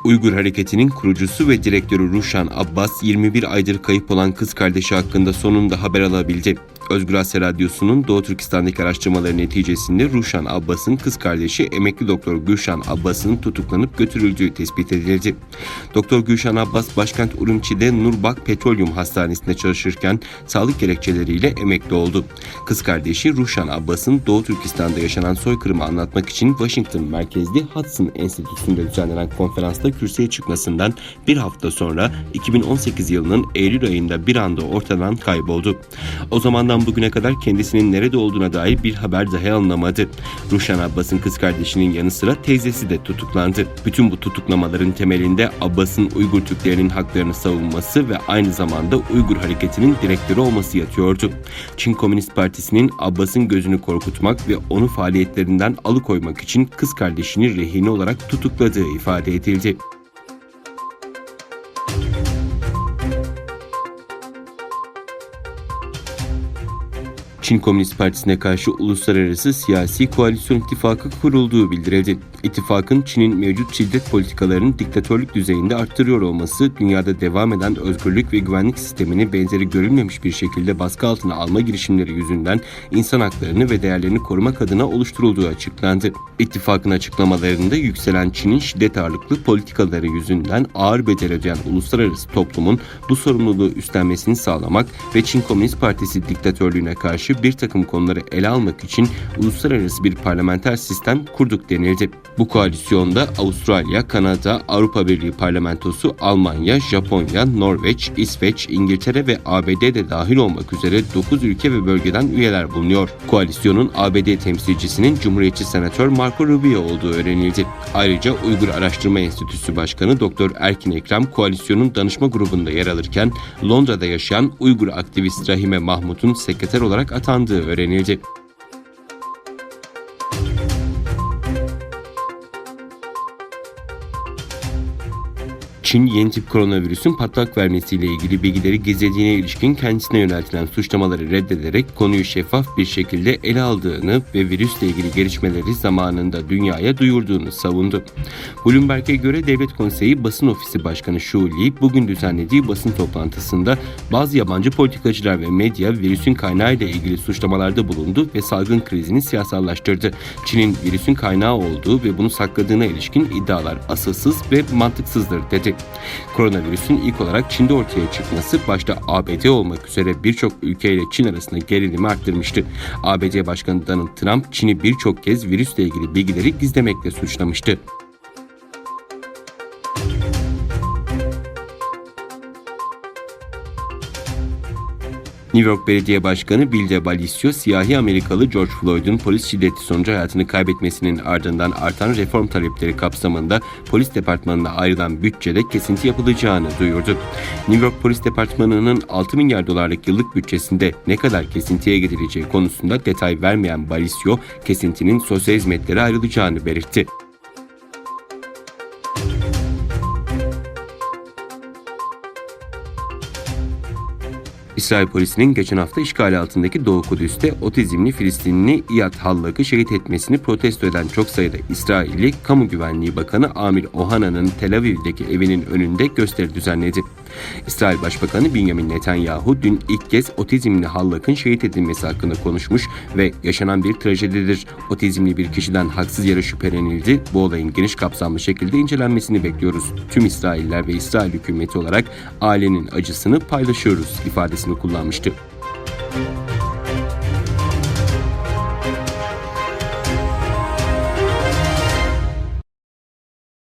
Uygur Hareketi'nin kurucusu ve direktörü Ruşen Abbas, 21 aydır kayıp olan kız kardeşi hakkında sonunda haber alabildi. Özgür Asya Radyosu'nun Doğu Türkistan'daki araştırmaları neticesinde Ruşen Abbas'ın kız kardeşi emekli doktor Gülşen Abbas'ın tutuklanıp götürüldüğü tespit edildi. Doktor Gülşen Abbas, başkent Urumçi'de Nurbak Petroleum Hastanesi'nde çalışırken sağlık gerekçeleriyle emekli oldu. Kız kardeşi Ruşen Abbas'ın Doğu Türkistan'da yaşanan soykırımı anlatmak için Washington merkezli Hudson Enstitüsü'nde düzenlenen konferansta kürsüye çıkmasından bir hafta sonra 2018 yılının Eylül ayında bir anda ortadan kayboldu. O zamandan bugüne kadar kendisinin nerede olduğuna dair bir haber dahi alınamadı. Ruşen Abbas'ın kız kardeşinin yanı sıra teyzesi de tutuklandı. Bütün bu tutuklamaların temelinde Abbas'ın Uygur Türklerinin haklarını savunması ve aynı zamanda Uygur Hareketi'nin direktörü olması yatıyordu. Çin Komünist Partisi'nin Abbas'ın gözünü korkutmak ve onu faaliyetlerinden alıkoymak için kız kardeşini rehine olarak tutukladığı ifade edildi. Çin Komünist Partisi'ne karşı uluslararası siyasi koalisyon ittifakı kurulduğu bildirildi. İttifakın Çin'in mevcut şiddet politikalarını diktatörlük düzeyinde arttırıyor olması, dünyada devam eden özgürlük ve güvenlik sistemini benzeri görülmemiş bir şekilde baskı altına alma girişimleri yüzünden insan haklarını ve değerlerini korumak adına oluşturulduğu açıklandı. İttifakın açıklamalarında yükselen Çin'in şiddet ağırlıklı politikaları yüzünden ağır bedel ödeyen uluslararası toplumun bu sorumluluğu üstlenmesini sağlamak ve Çin Komünist Partisi diktatörlüğüne karşı bir takım konuları ele almak için uluslararası bir parlamenter sistem kurduk denildi. Bu koalisyonda Avustralya, Kanada, Avrupa Birliği Parlamentosu, Almanya, Japonya, Norveç, İsveç, İngiltere ve ABD de dahil olmak üzere 9 ülke ve bölgeden üyeler bulunuyor. Koalisyonun ABD temsilcisinin Cumhuriyetçi Senatör Marco Rubio olduğu öğrenildi. Ayrıca Uygur Araştırma Enstitüsü Başkanı Dr. Erkin Ekrem koalisyonun danışma grubunda yer alırken Londra'da yaşayan Uygur aktivist Rahime Mahmut'un sekreter olarak atandığı öğrenildi. Çin, yeni tip koronavirüsün patlak vermesiyle ilgili bilgileri gizlediğine ilişkin kendisine yöneltilen suçlamaları reddederek konuyu şeffaf bir şekilde ele aldığını ve virüsle ilgili gelişmeleri zamanında dünyaya duyurduğunu savundu. Bloomberg'e göre Devlet Konseyi Basın Ofisi Başkanı Shu Li, bugün düzenlediği basın toplantısında bazı yabancı politikacılar ve medya virüsün kaynağıyla ilgili suçlamalarda bulundu ve salgın krizini siyasallaştırdı. Çin'in virüsün kaynağı olduğu ve bunu sakladığına ilişkin iddialar asılsız ve mantıksızdır dedi. Koronavirüsün ilk olarak Çin'de ortaya çıkması başta ABD olmak üzere birçok ülkeyle Çin arasında gerilimi arttırmıştı. ABD Başkanı Donald Trump, Çin'i birçok kez virüsle ilgili bilgileri gizlemekle suçlamıştı. New York Belediye Başkanı Bill de Blasio, siyahi Amerikalı George Floyd'un polis şiddeti sonucu hayatını kaybetmesinin ardından artan reform talepleri kapsamında polis departmanına ayrılan bütçede kesinti yapılacağını duyurdu. New York Polis Departmanı'nın 6 milyar dolarlık yıllık bütçesinde ne kadar kesintiye gidileceği konusunda detay vermeyen Blasio, kesintinin sosyal hizmetlere ayrılacağını belirtti. İsrail polisinin geçen hafta işgal altındaki Doğu Kudüs'te otizmli Filistinli İyad Hallak'ı şehit etmesini protesto eden çok sayıda İsrailli, Kamu Güvenliği Bakanı Amir Ohana'nın Tel Aviv'deki evinin önünde gösteri düzenledi. İsrail Başbakanı Benjamin Netanyahu dün ilk kez otizmli Hallak'ın şehit edilmesi hakkında konuşmuş ve yaşanan bir trajedidir. Otizmli bir kişiden haksız yere şüphelenildi. Bu olayın geniş kapsamlı şekilde incelenmesini bekliyoruz. Tüm İsrailler ve İsrail hükümeti olarak ailenin acısını paylaşıyoruz ifadesini kullanmıştı.